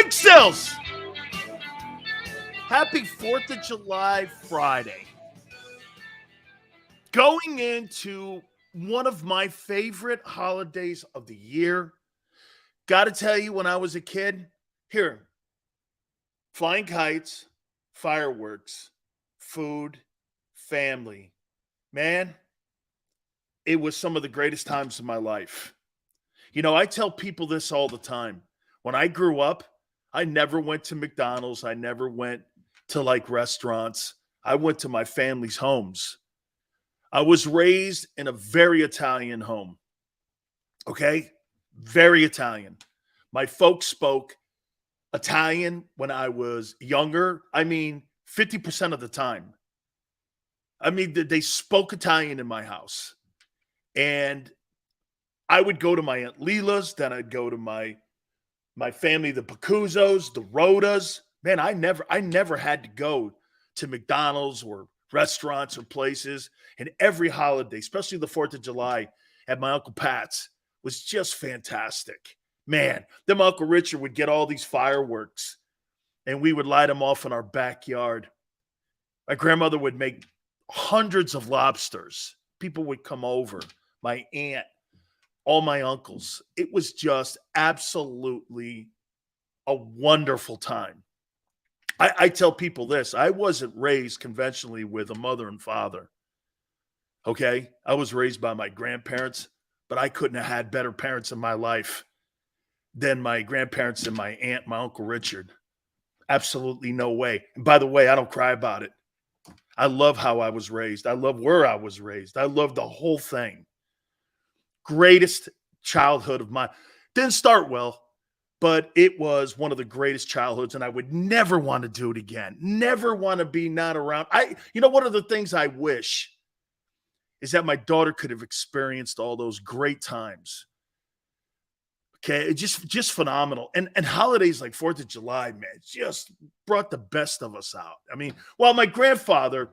Big Sills! Happy 4th of July Friday. Going into one of my favorite holidays of the year. Got to tell you, when I was a kid, here, flying kites, fireworks, food, family. Man, it was some of the greatest times of my life. You know, I tell people this all the time. When I grew up, I never went to McDonald's. I never went to like restaurants. I went to my family's homes. I was raised in a very Italian home. Okay? Very Italian. My folks spoke Italian when I was younger. I mean, 50% of the time. I mean, they spoke Italian in my house. And I would go to my Aunt Leela's, then I'd go to my family, the Pacuzos, the Rodas. Man, I never had to go to McDonald's or restaurants or places. And every holiday, especially the 4th of July at my Uncle Pat's, was just fantastic. Man, then my Uncle Richard would get all these fireworks and we would light them off in our backyard. My grandmother would make hundreds of lobsters. People would come over. My aunt, all my uncles. It was just absolutely a wonderful time. I tell people this. I wasn't raised conventionally with a mother and father. Okay? I was raised by my grandparents, but I couldn't have had better parents in my life than my grandparents and my aunt, my Uncle Richard. Absolutely no way. And by the way, I don't cry about it. I love how I was raised. I love where I was raised. I love the whole thing. Greatest childhood of mine. Didn't start well, but it was one of the greatest childhoods, and I would never want to do it again. Never want to be not around. One of the things I wish is that my daughter could have experienced all those great times. Okay, just phenomenal. And holidays like 4th of July, man, just brought the best of us out. I mean, well, my grandfather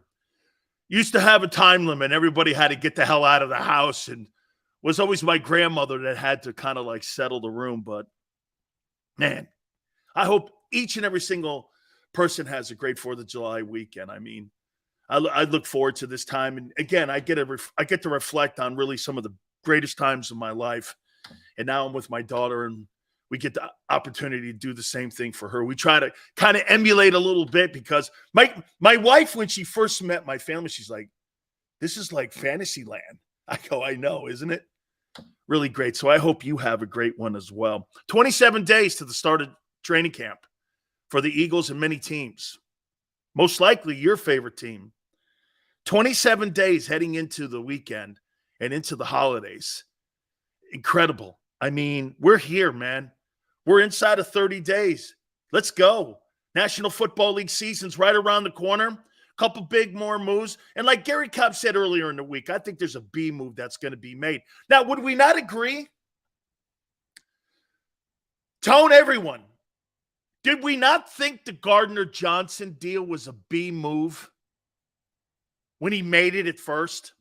used to have a time limit. Everybody had to get the hell out of the house, and was always my grandmother that had to kind of like settle the room. But man, I hope each and every single person has a great 4th of July weekend. I mean, I look forward to this time. And again, I get to reflect on really some of the greatest times of my life. And now I'm with my daughter, and we get the opportunity to do the same thing for her. We try to kind of emulate a little bit, because my wife, when she first met my family, she's like, this is like fantasy land. I go, I know, isn't it? Really great. So I hope you have a great one as well. 27 days to the start of training camp for the Eagles and many teams. Most likely your favorite team. 27 days heading into the weekend and into the holidays. Incredible. I mean, we're here, man. We're inside of 30 days. Let's go. National Football League season's right around the corner. Couple big more moves. And like Gary Cobb said earlier in the week, I think there's a B move that's going to be made. Now, would we not agree? Tone, everyone. Did we not think the Gardner Johnson deal was a B move when he made it at first?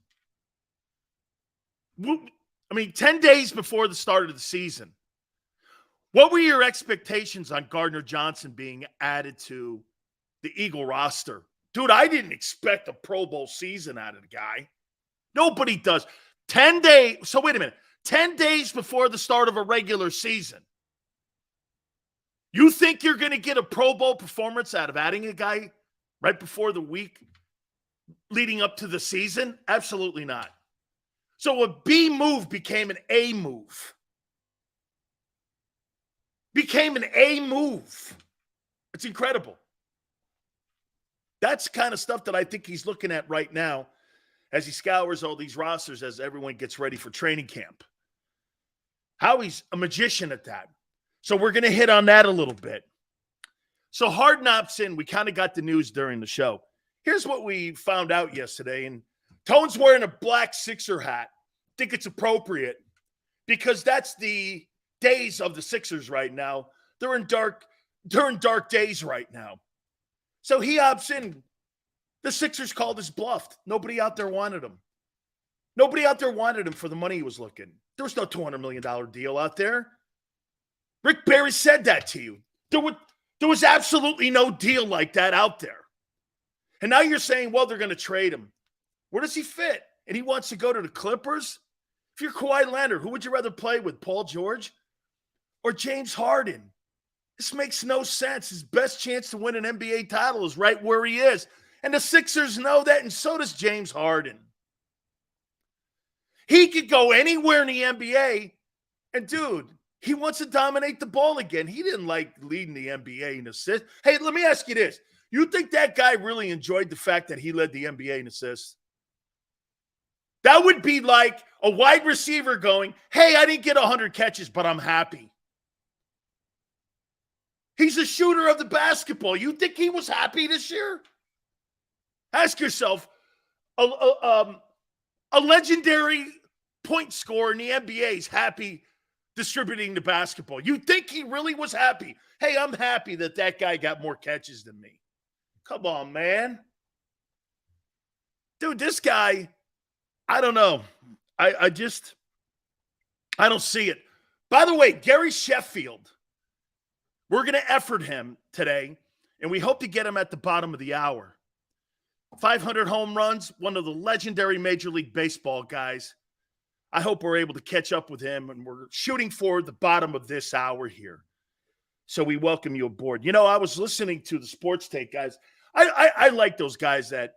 I mean, 10 days before the start of the season. What were your expectations on Gardner Johnson being added to the Eagle roster? Dude, I didn't expect a Pro Bowl season out of the guy. Nobody does. 10 days. So wait a minute. 10 days before the start of a regular season. You think you're going to get a Pro Bowl performance out of adding a guy right before the week leading up to the season? Absolutely not. So a B move became an A move. Became an A move. It's incredible. That's the kind of stuff that I think he's looking at right now as he scours all these rosters as everyone gets ready for training camp. Howie's a magician at that. So we're going to hit on that a little bit. So Hard Knocks in, we kind of got the news during the show. Here's what we found out yesterday. And Tone's wearing a black Sixer hat. I think it's appropriate because that's the days of the Sixers right now. They're in dark days right now. So he opts in. The Sixers called his bluff. Nobody out there wanted him. Nobody out there wanted him for the money he was looking. There was no $200 million deal out there. Rick Barry said that to you. There was absolutely no deal like that out there. And now you're saying, well, they're going to trade him. Where does he fit? And he wants to go to the Clippers? If you're Kawhi Leonard, who would you rather play with, Paul George or James Harden? This makes no sense. His best chance to win an NBA title is right where he is. And the Sixers know that, and so does James Harden. He could go anywhere in the NBA, and dude, he wants to dominate the ball again. He didn't like leading the NBA in assists. Hey, let me ask you this. You think that guy really enjoyed the fact that he led the NBA in assists? That would be like a wide receiver going, hey, I didn't get 100 catches, but I'm happy. He's a shooter of the basketball. You think he was happy this year? Ask yourself, a legendary point scorer in the NBA is happy distributing the basketball. You think he really was happy? Hey, I'm happy that guy got more catches than me. Come on, man. Dude, this guy, I don't know. I don't see it. By the way, Gary Sheffield, we're going to effort him today, and we hope to get him at the bottom of the hour. 500 home runs, one of the legendary Major League Baseball guys. I hope we're able to catch up with him, and we're shooting for the bottom of this hour here. So we welcome you aboard. You know, I was listening to the Sports Take guys. I like those guys that,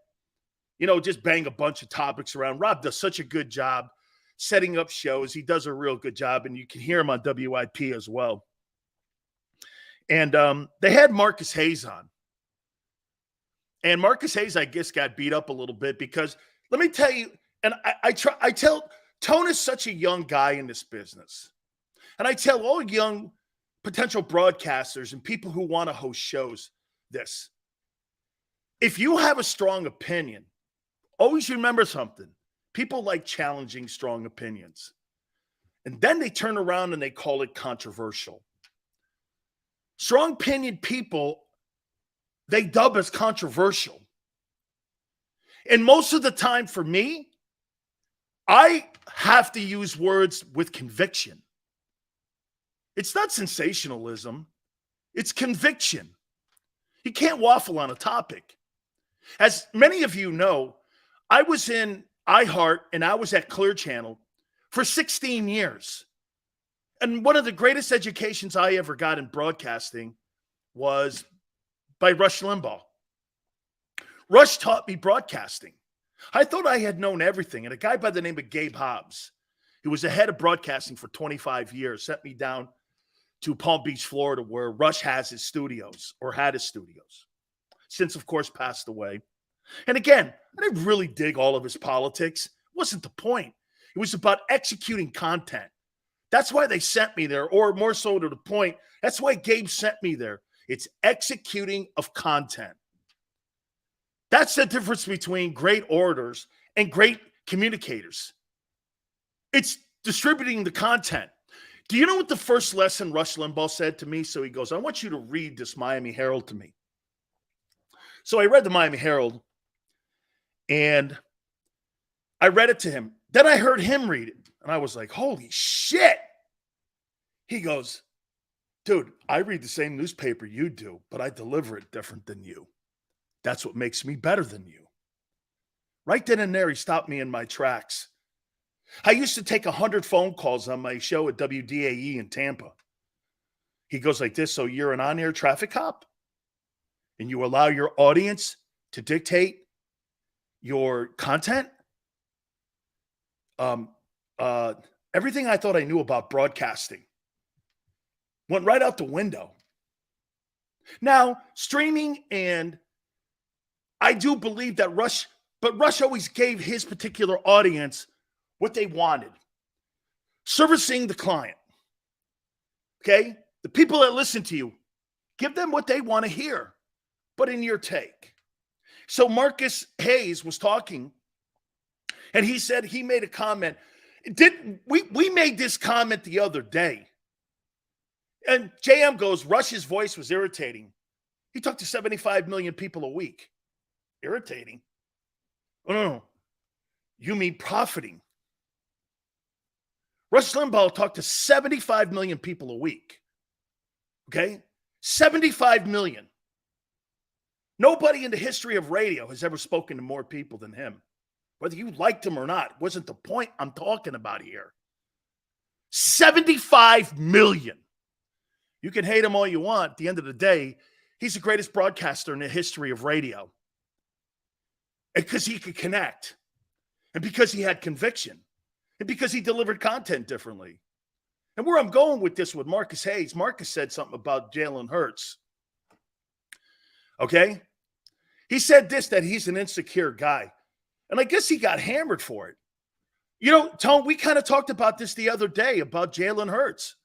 you know, just bang a bunch of topics around. Rob does such a good job setting up shows. He does a real good job, and you can hear him on WIP as well. And they had Marcus Hayes on. And Marcus Hayes, I guess, got beat up a little bit because, let me tell you, and I tell, Tone is such a young guy in this business. And I tell all young potential broadcasters and people who want to host shows this. If you have a strong opinion, always remember something. People like challenging strong opinions. And then they turn around and they call it controversial. Strong opinion people, they dub as controversial. And most of the time for me, I have to use words with conviction. It's not sensationalism. It's conviction. You can't waffle on a topic. As many of you know, I was in iHeart and I was at Clear Channel for 16 years. And one of the greatest educations I ever got in broadcasting was by Rush Limbaugh. Rush taught me broadcasting. I thought I had known everything. And a guy by the name of Gabe Hobbs, who was the head of broadcasting for 25 years, sent me down to Palm Beach, Florida, where Rush has his studios, or had his studios. Since, of course, passed away. And again, I didn't really dig all of his politics. It wasn't the point. It was about executing content. That's why they sent me there, or more so to the point, that's why Gabe sent me there. It's executing of content. That's the difference between great orators and great communicators. It's distributing the content. Do you know what the first lesson Rush Limbaugh said to me? So he goes, I want you to read this Miami Herald to me. So I read the Miami Herald, and I read it to him. Then I heard him read it, and I was like, holy shit. He goes, dude, I read the same newspaper you do, but I deliver it different than you. That's what makes me better than you. Right then and there, he stopped me in my tracks. I used to take 100 phone calls on my show at WDAE in Tampa. He goes like this, so you're an on-air traffic cop? And you allow your audience to dictate your content? Everything I thought I knew about broadcasting went right out the window. Now, streaming, and I do believe that Rush always gave his particular audience what they wanted. Servicing the client. Okay? The people that listen to you, give them what they want to hear, but in your take. So Marcus Hayes was talking, and he said he made a comment. We made this comment the other day. And JM goes, Rush's voice was irritating. He talked to 75 million people a week. Irritating? Oh, no. You mean profiting. Rush Limbaugh talked to 75 million people a week. Okay? 75 million. Nobody in the history of radio has ever spoken to more people than him. Whether you liked him or not wasn't the point I'm talking about here. 75 million. You can hate him all you want. At the end of the day, he's the greatest broadcaster in the history of radio. Because he could connect. And because he had conviction. And because he delivered content differently. And where I'm going with this with Marcus Hayes, Marcus said something about Jalen Hurts. Okay? He said this, that he's an insecure guy. And I guess he got hammered for it. You know, Tone, we kind of talked about this the other day about Jalen Hurts.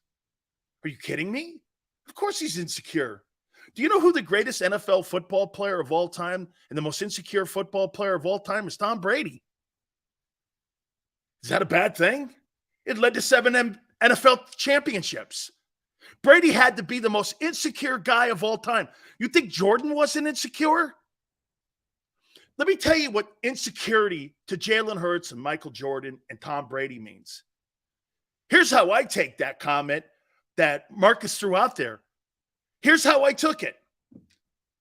Are you kidding me? Of course he's insecure. Do you know who the greatest NFL football player of all time and the most insecure football player of all time is? Tom Brady. Is that a bad thing? It led to 7 NFL championships. Brady had to be the most insecure guy of all time. You think Jordan wasn't insecure? Let me tell you what insecurity to Jalen Hurts and Michael Jordan and Tom Brady means. Here's how I take that comment that Marcus threw out there. Here's how I took it.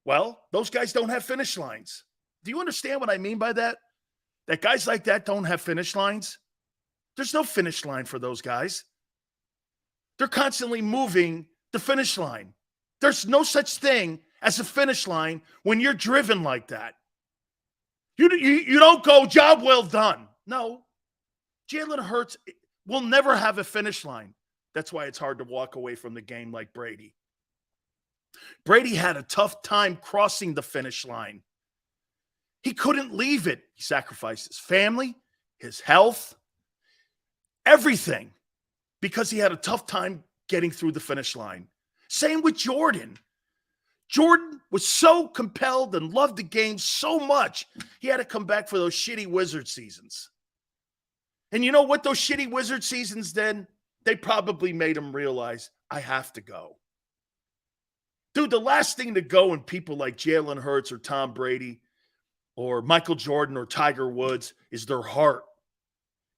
Well, those guys don't have finish lines. Do you understand what I mean by that? That guys like that don't have finish lines? There's no finish line for those guys. They're constantly moving the finish line. There's no such thing as a finish line when you're driven like that. You don't go, job well done. No. Jalen Hurts will never have a finish line. That's why it's hard to walk away from the game like Brady. Brady had a tough time crossing the finish line. He couldn't leave it. He sacrificed his family, his health, everything, because he had a tough time getting through the finish line. Same with Jordan. Jordan was so compelled and loved the game so much, he had to come back for those shitty Wizard seasons. And you know what those shitty Wizard seasons did? They probably made him realize, I have to go. Dude, the last thing to go in people like Jalen Hurts or Tom Brady or Michael Jordan or Tiger Woods is their heart.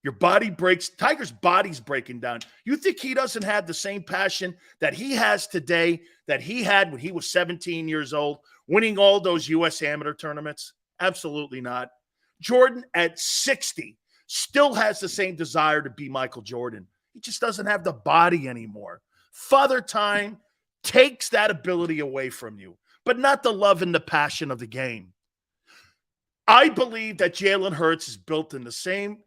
Your body breaks. Tiger's body's breaking down. You think he doesn't have the same passion that he has today that he had when he was 17 years old, winning all those U.S. amateur tournaments? Absolutely not. Jordan at 60 still has the same desire to be Michael Jordan. He just doesn't have the body anymore. Father time takes that ability away from you, but not the love and the passion of the game. I believe that Jalen Hurts is built in the same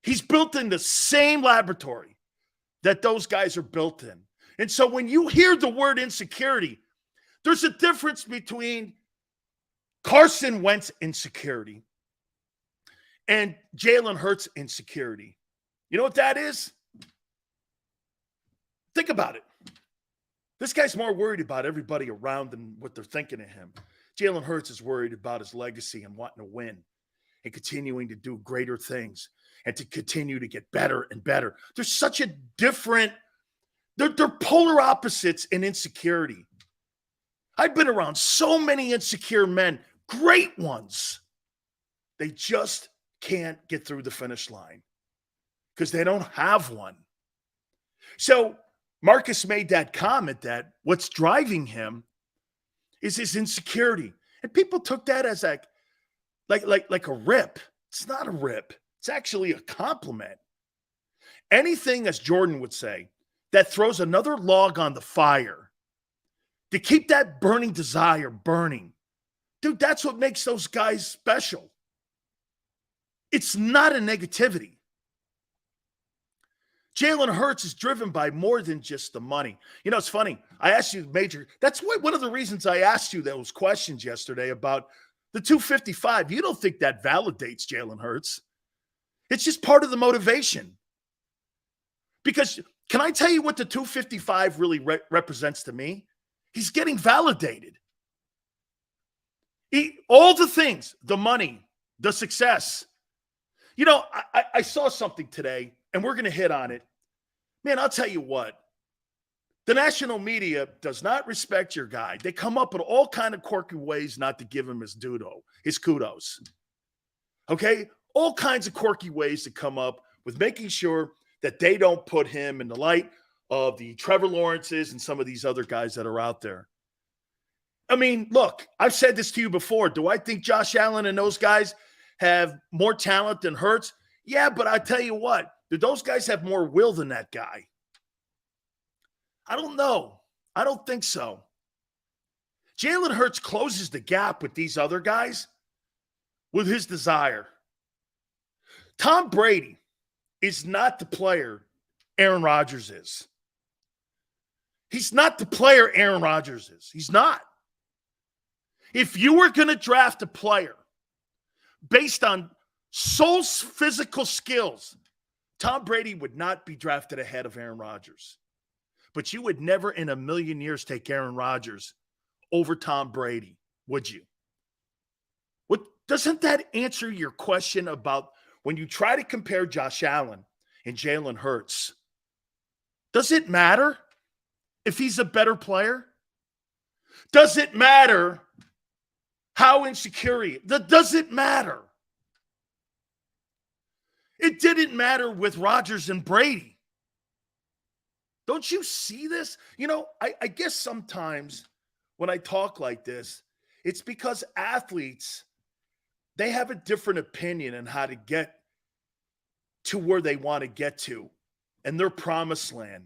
He's built in the same laboratory that those guys are built in. And so when you hear the word insecurity, there's a difference between Carson Wentz insecurity and Jalen Hurts insecurity. You know what that is? Think about it. This guy's more worried about everybody around than what they're thinking of him. Jalen Hurts is worried about his legacy and wanting to win and continuing to do greater things and to continue to get better and better. There's such a different, they're polar opposites in insecurity. I've been around so many insecure men, great ones. They just can't get through the finish line because they don't have one. So Marcus made that comment that what's driving him is his insecurity. And people took that as like a rip. It's not a rip. It's actually a compliment. Anything, as Jordan would say, that throws another log on the fire to keep that burning desire burning. Dude, that's what makes those guys special. It's not a negativity. Jalen Hurts is driven by more than just the money. You know, it's funny. I asked you that's one of the reasons I asked you those questions yesterday about the 255. You don't think that validates Jalen Hurts. It's just part of the motivation. Because can I tell you what the 255 really represents to me? He's getting validated. All the things, the money, the success. You know, I saw something today, and we're going to hit on it. Man, I'll tell you what. The national media does not respect your guy. They come up with all kind of quirky ways not to give him his kudos. Okay? All kinds of quirky ways to come up with making sure that they don't put him in the light. of the Trevor Lawrences and some of these other guys that are out there. I mean, look, I've said this to you before. Do I think Josh Allen and those guys have more talent than Hurts? Yeah, but I tell you what, do those guys have more will than that guy? I don't know. I don't think so. Jalen Hurts closes the gap with these other guys with his desire. Tom Brady is not the player Aaron Rodgers is. He's not the player Aaron Rodgers is. He's not. If you were going to draft a player based on sole physical skills, Tom Brady would not be drafted ahead of Aaron Rodgers. But you would never in a million years take Aaron Rodgers over Tom Brady, would you? What doesn't that answer your question about when you try to compare Josh Allen and Jalen Hurts? Does it matter if he's a better player? Does it matter how insecure he is? Does it matter? It didn't matter with Rodgers and Brady. Don't you see this? You know, I guess sometimes when I talk like this, it's because athletes, they have a different opinion on how to get to where they want to get to and their promised land.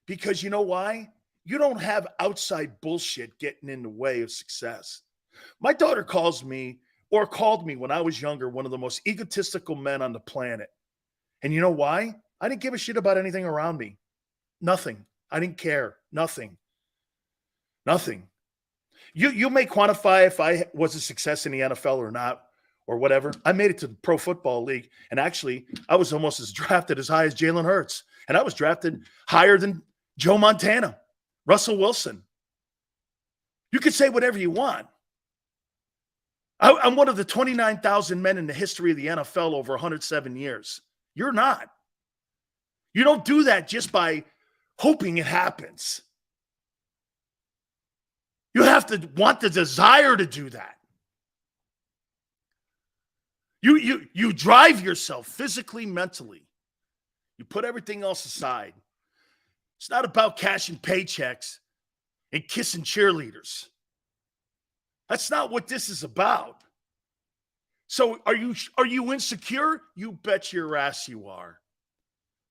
Because you know why? You don't have outside bullshit getting in the way of success. My daughter called me when I was younger, one of the most egotistical men on the planet. And you know why? I didn't give a shit about anything around me. Nothing. I didn't care. Nothing. You may quantify if I was a success in the NFL or not, or whatever. I made it to the Pro Football League, and actually, I was almost as drafted as high as Jalen Hurts, and I was drafted higher than Joe Montana, Russell Wilson. You could say whatever you want. I'm one of the 29,000 men in the history of the NFL over 107 years. You're not. You don't do that just by hoping it happens. You have to want the desire to do that. You drive yourself physically, mentally. You put everything else aside. It's not about cashing paychecks and kissing cheerleaders. That's not what this is about. So are you insecure? You bet your ass you are.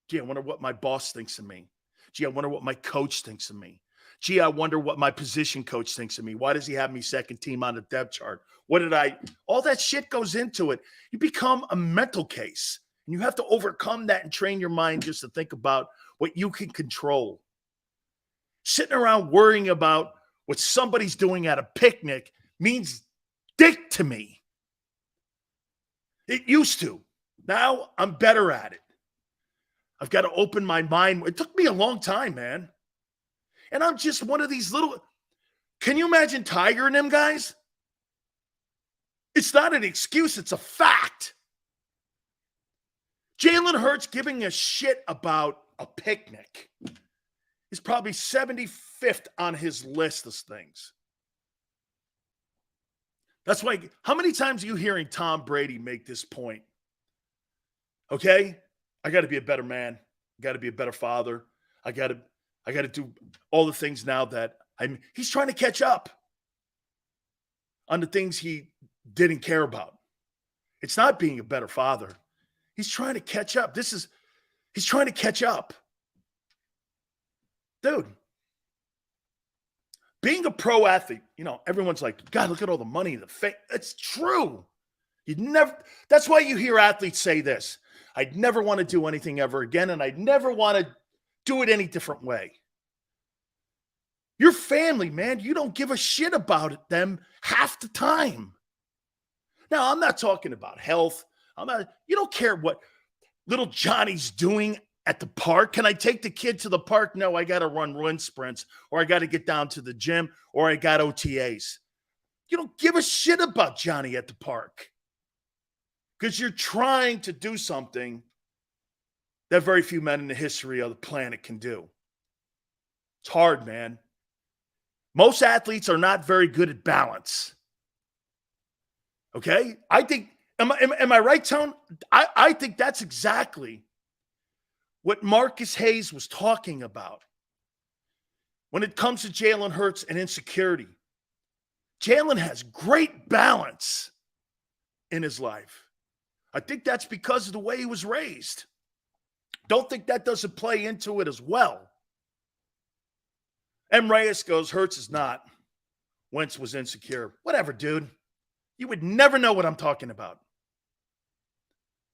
Gee, I wonder what my boss thinks of me. Gee, I wonder what my coach thinks of me. Gee, I wonder what my position coach thinks of me. Why does he have me second team on the depth chart? All that shit goes into it. You become a mental case. And you have to overcome that and train your mind just to think about what you can control. Sitting around worrying about what somebody's doing at a picnic means dick to me. It used to. Now I'm better at it. I've got to open my mind. It took me a long time, man. And I'm just one of these little. Can you imagine Tiger and them guys? It's not an excuse. It's a fact. Jalen Hurts giving a shit about a picnic is probably 75th on his list of things. That's why, how many times are you hearing Tom Brady make this point? Okay? I got to be a better man. I got to be a better father. I got to do all the things now that he's trying to catch up on the things he didn't care about. It's not being a better father. He's trying to catch up. He's trying to catch up. Dude, being a pro athlete, everyone's like, God, look at all the money, the fame. It's true. That's why you hear athletes say this. I'd never want to do anything ever again, and I'd never want to do it any different way. Your family, man, you don't give a shit about them half the time. Now, I'm not talking about health. You don't care what little Johnny's doing at the park. Can I take the kid to the park? No, I got to run sprints, or I got to get down to the gym, or I got OTAs. You don't give a shit about Johnny at the park because you're trying to do something that very few men in the history of the planet can do. It's hard, man. Most athletes are not very good at balance. Okay? I think, am I right, Tone? I think that's exactly what Marcus Hayes was talking about when it comes to Jalen Hurts and insecurity. Jalen has great balance in his life. I think that's because of the way he was raised. Don't think that doesn't play into it as well. M. Reyes goes, Hurts is not. Wentz was insecure. Whatever, dude. You would never know what I'm talking about.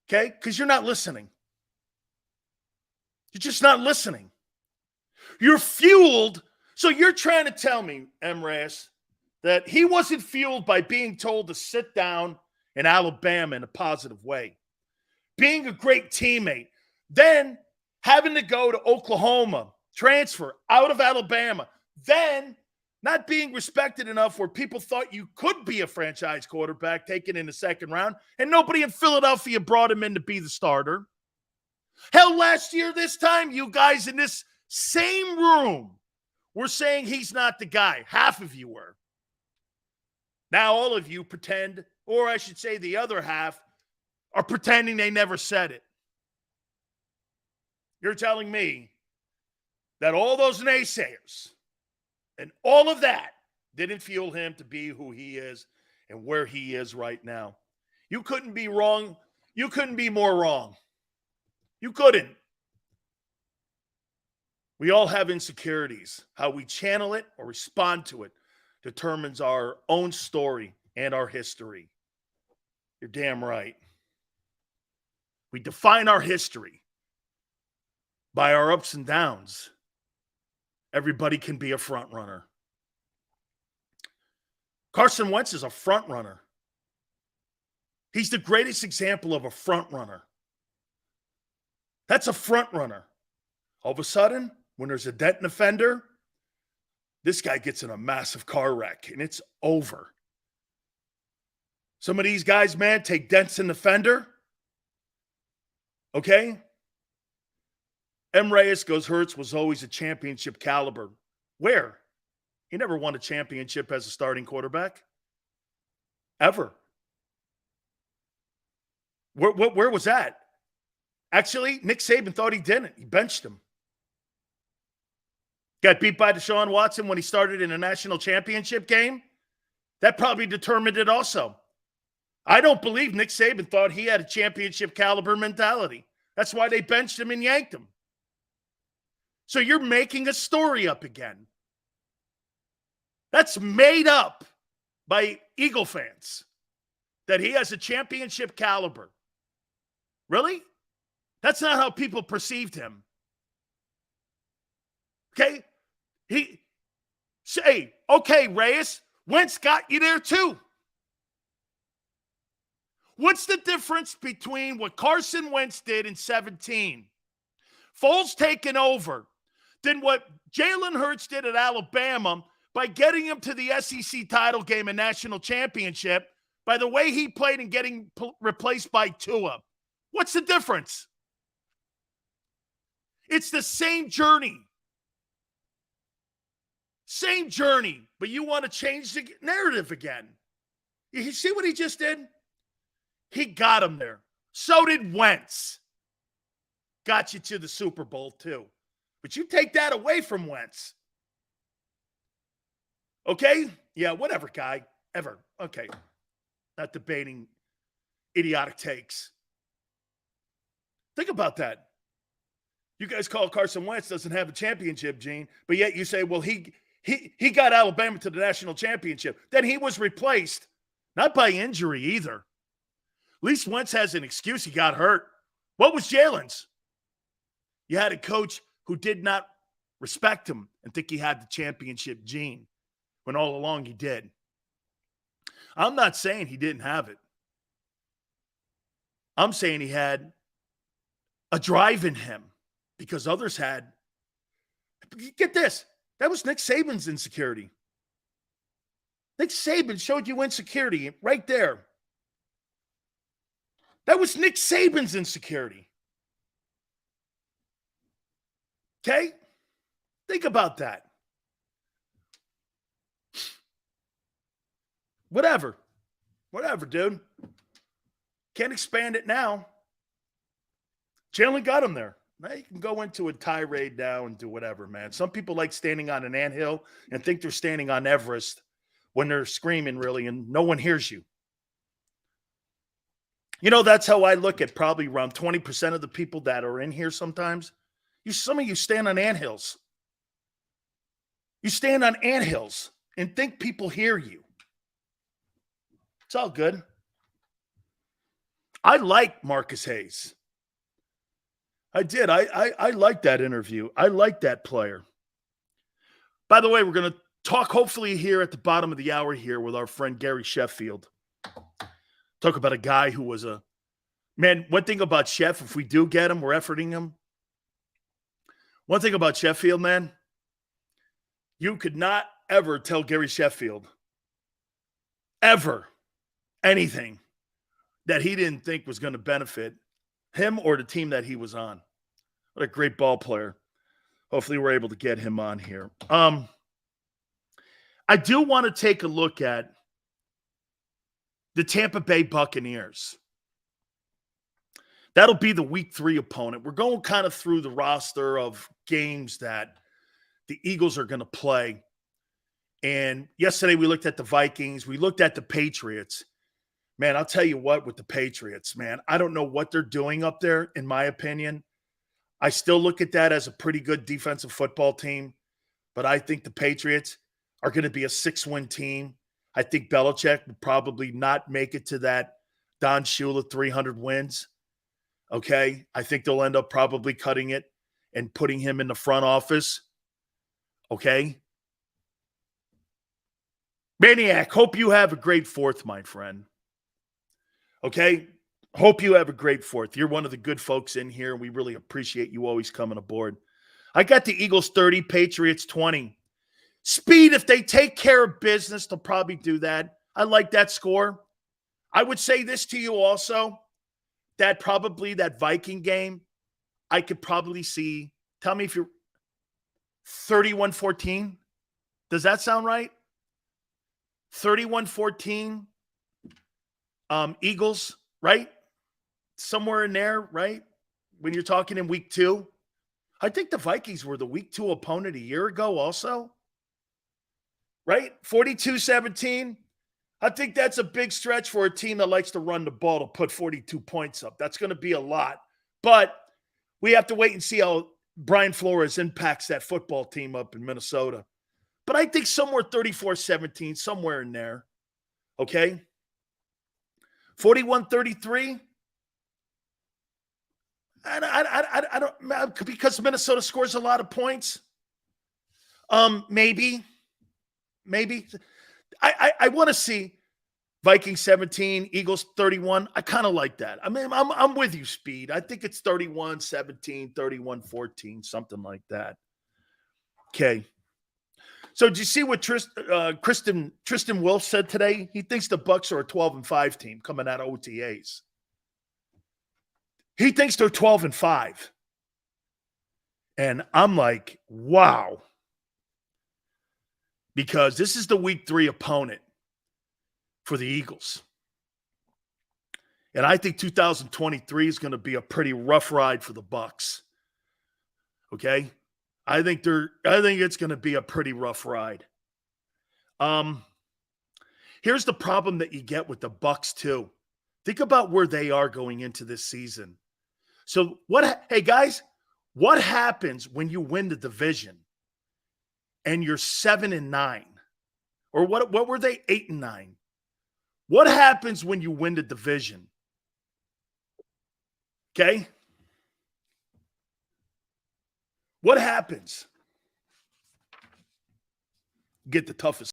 Okay? Because you're not listening. You're just not listening. You're fueled. So you're trying to tell me, M. Reyes, that he wasn't fueled by being told to sit down in Alabama in a positive way. Being a great teammate. Then having to go to Oklahoma, transfer out of Alabama. Then not being respected enough where people thought you could be a franchise quarterback taken in the second round, and nobody in Philadelphia brought him in to be the starter. Hell, last year this time, you guys in this same room were saying he's not the guy. Half of you were. Now all of you pretend, or I should say the other half, are pretending they never said it. You're telling me that all those naysayers and all of that didn't fuel him to be who he is and where he is right now. You couldn't be wrong. You couldn't be more wrong. You couldn't. We all have insecurities. How we channel it or respond to it determines our own story and our history. You're damn right. We define our history by our ups and downs. Everybody can be a front runner. Carson Wentz is a front runner. He's the greatest example of a front runner. That's a front runner. All of a sudden, when there's a dent in the fender, this guy gets in a massive car wreck, and it's over. Some of these guys, man, take dents in the fender. Okay? M. Reyes goes, Hurts was always a championship caliber. Where? He never won a championship as a starting quarterback. Ever. Where was that? Actually, Nick Saban thought he didn't. He benched him. Got beat by Deshaun Watson when he started in a national championship game. That probably determined it also. I don't believe Nick Saban thought he had a championship caliber mentality. That's why they benched him and yanked him. So you're making a story up again. That's made up by Eagle fans that he has a championship caliber. Really? That's not how people perceived him. Okay? Okay, Reyes, Wentz got you there too. What's the difference between what Carson Wentz did in 2017, Foles taking over, than what Jalen Hurts did at Alabama by getting him to the SEC title game and national championship by the way he played and getting replaced by Tua? What's the difference? It's the same journey. Same journey, but you want to change the narrative again. You see what he just did? He got him there. So did Wentz. Got you to the Super Bowl too. But you take that away from Wentz. Okay? Yeah, whatever, guy. Ever. Okay. Not debating idiotic takes. Think about that. You guys call Carson Wentz doesn't have a championship gene, but yet you say, well, he got Alabama to the national championship. Then he was replaced, not by injury either. At least Wentz has an excuse. He got hurt. What was Jalen's? You had a coach who did not respect him and think he had the championship gene, when all along he did. I'm not saying he didn't have it. I'm saying he had a drive in him because others had. Get this. That was Nick Saban's insecurity. Nick Saban showed you insecurity right there. That was Nick Saban's insecurity. Okay? Think about that. Whatever, dude. Can't expand it now. Jalen got him there. Now you can go into a tirade now and do whatever, man. Some people like standing on an anthill and think they're standing on Everest when they're screaming, really, and no one hears you. You know, that's how I look at probably around 20% of the people that are in here sometimes. Some of you stand on anthills. You stand on anthills and think people hear you. It's all good. I like Marcus Hayes. I did. I like that interview. I like that player. By the way, we're going to talk hopefully here at the bottom of the hour here with our friend Gary Sheffield. Talk about a guy who was man, one thing about Sheff, if we do get him, we're efforting him. One thing about Sheffield, man, you could not ever tell Gary Sheffield ever anything that he didn't think was going to benefit him or the team that he was on. What a great ball player. Hopefully we're able to get him on here. I do want to take a look at the Tampa Bay Buccaneers. That'll be the week 3 opponent. We're going kind of through the roster of games that the Eagles are going to play. And yesterday we looked at the Vikings. We looked at the Patriots. Man, I'll tell you what with the Patriots, man. I don't know what they're doing up there, in my opinion. I still look at that as a pretty good defensive football team. But I think the Patriots are going to be a 6-win team. I think Belichick will probably not make it to that Don Shula 300 wins. Okay? I think they'll end up probably cutting it and putting him in the front office. Okay? Maniac, hope you have a great 4th, my friend. Okay? Hope you have a great 4th. You're one of the good folks in here. We really appreciate you always coming aboard. I got the Eagles 30, Patriots 20. Speed, if they take care of business, they'll probably do that. I like that score. I would say this to you also, that probably that Viking game, I could probably see, tell me if you're 31-14. Does that sound right? 31-14 Eagles, right? Somewhere in there, right? When you're talking in week 2. I think the Vikings were the week 2 opponent a year ago also. Right? 42-17. I think that's a big stretch for a team that likes to run the ball to put 42 points up. That's going to be a lot. But we have to wait and see how Brian Flores impacts that football team up in Minnesota. But I think somewhere 34-17, somewhere in there. Okay? 41-33. I don't, because Minnesota scores a lot of points. Maybe. I want to see Vikings 17, Eagles 31. I kind of like that. I mean, I'm with you, Speed. I think it's 31-17, 31-14, something like that. Okay. So did you see what Tristan Wilf said today? He thinks the Bucs are a 12-5 team coming out of OTAs. He thinks they're 12-5. And I'm like, wow. Because this is the week 3 opponent for the Eagles. And I think 2023 is going to be a pretty rough ride for the Bucs. Okay? I think it's going to be a pretty rough ride. Here's the problem that you get with the Bucs too. Think about where they are going into this season. So hey guys, what happens when you win the division and you're 7-9? Or what were they? 8-9. What happens when you win the division? Okay? What happens? Get the toughest